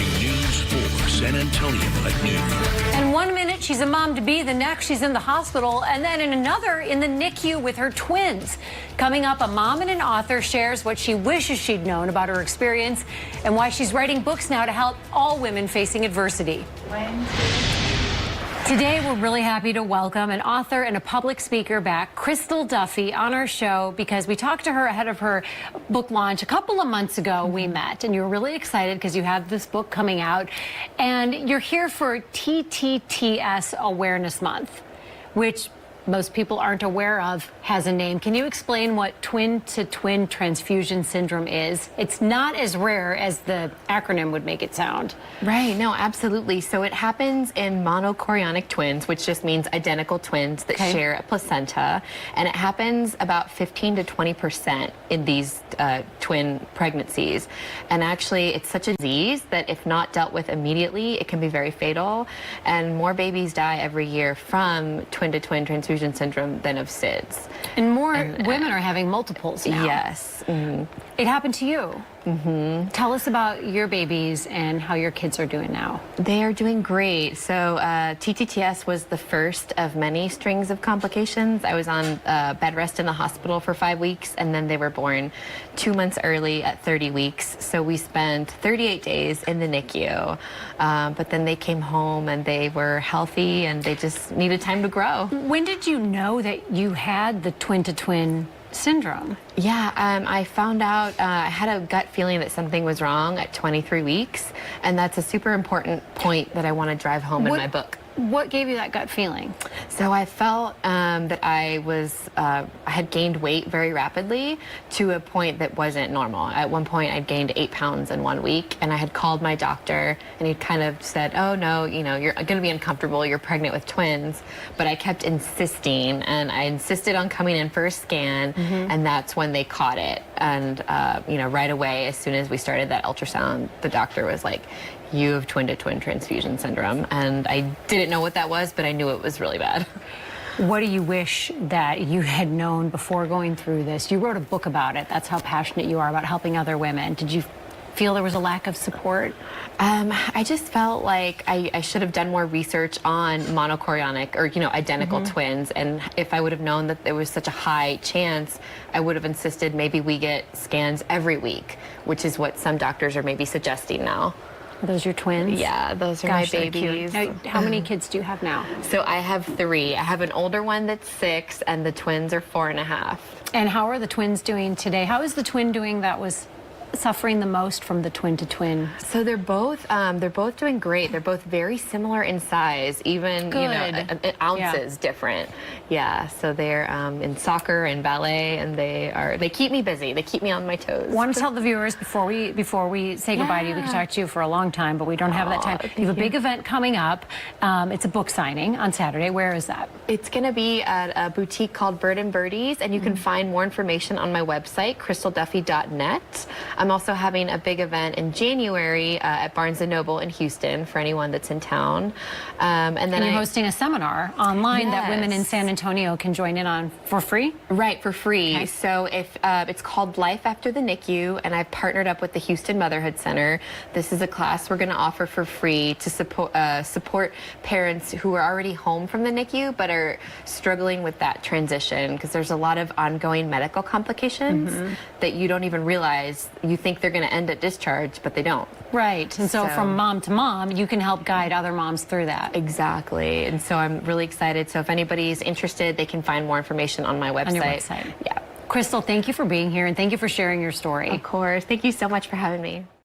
breaking news for San Antonio at noon. And 1 minute she's a mom-to-be, the next she's in the hospital, and then in another in the NICU with her twins. Coming up, a mom and an author shares what she wishes she'd known about her experience and why she's writing books now to help all women facing adversity. Today, we're really happy to welcome an author and a public speaker back, Crystal Duffy, on our show because we talked to her ahead of her book launch a couple of months ago. We met, and you were really excited because you have this book coming out, and you're here for TTTS Awareness Month, which most people aren't aware of, has a name. Can you explain what twin-to-twin transfusion syndrome is? It's not as rare as the acronym would make it sound. Right, no, absolutely. So it happens in monochorionic twins, which just means identical twins that share a placenta. And it happens about 15 to 20% in these twin pregnancies. And actually, it's such a disease that if not dealt with immediately, it can be very fatal. And more babies die every year from twin-to-twin transfusion syndrome than of SIDS. And more women are having multiples now. Yes. Mm-hmm. It happened to you. Mm-hmm. Tell us about your babies and how your kids are doing now. They are doing great. So TTTS was the first of many strings of complications. I was on bed rest in the hospital for 5 weeks, and then they were born 2 months early at 30 weeks. So we spent 38 days in the NICU, but then they came home and they were healthy and they just needed time to grow. When did you know that you had the twin-to-twin syndrome? Yeah, I found out, I had a gut feeling that something was wrong at 23 weeks, and that's a super important point that I want to drive home in my book. What gave you that gut feeling? So I felt that I had gained weight very rapidly to a point that wasn't normal. At one point, I'd gained 8 pounds in 1 week, and I had called my doctor, and he kind of said, oh, no, you know, you're going to be uncomfortable. You're pregnant with twins. But I kept insisting, and I insisted on coming in for a scan, and that's when they caught it. And, you know, right away, as soon as we started that ultrasound, the doctor was like, you have twin-to-twin transfusion syndrome. And I didn't know what that was, but I knew it was really bad. What do you wish that you had known before going through this? You wrote a book about it. That's how passionate you are about helping other women. Did you feel there was a lack of support? I just felt like I should have done more research on monochorionic or, you know, identical twins. And if I would have known that there was such a high chance, I would have insisted maybe we get scans every week, which is what some doctors are maybe suggesting now. Are those your twins? Yeah, those are Gosh, my they're babies. cute. Now, how many kids do you have now? So I have 3. I have an older one that's 6, and the twins are 4.5. And how are the twins doing today? How is the twin doing that was suffering the most from the twin-to-twin? So they're both doing great. They're both very similar in size, even you know, ounces different. Yeah. So they're in soccer and ballet, and they keep me busy. They keep me on my toes. Want to tell the viewers before we say goodbye to you? We could talk to you for a long time, but we don't have that time. You have a big event coming up. It's a book signing on Saturday. Where is that? It's going to be at a boutique called Bird and Birdies, and you can find more information on my website, crystalduffy.net. I'm also having a big event in January at Barnes & Noble in Houston for anyone that's in town. And then you're hosting a seminar online that women in San Antonio can join in on for free? Right, for free. Okay. So if it's called Life After the NICU, and I've partnered up with the Houston Motherhood Center. This is a class we're going to offer for free to support parents who are already home from the NICU but are struggling with that transition, because there's a lot of ongoing medical complications that you don't even realize. You think they're going to end at discharge, but they don't. Right. And so from mom to mom, you can help guide other moms through that. Exactly. And so I'm really excited. So if anybody's interested, they can find more information on my website. On your website. Yeah. Crystal, thank you for being here, and thank you for sharing your story. Of course. Thank you so much for having me.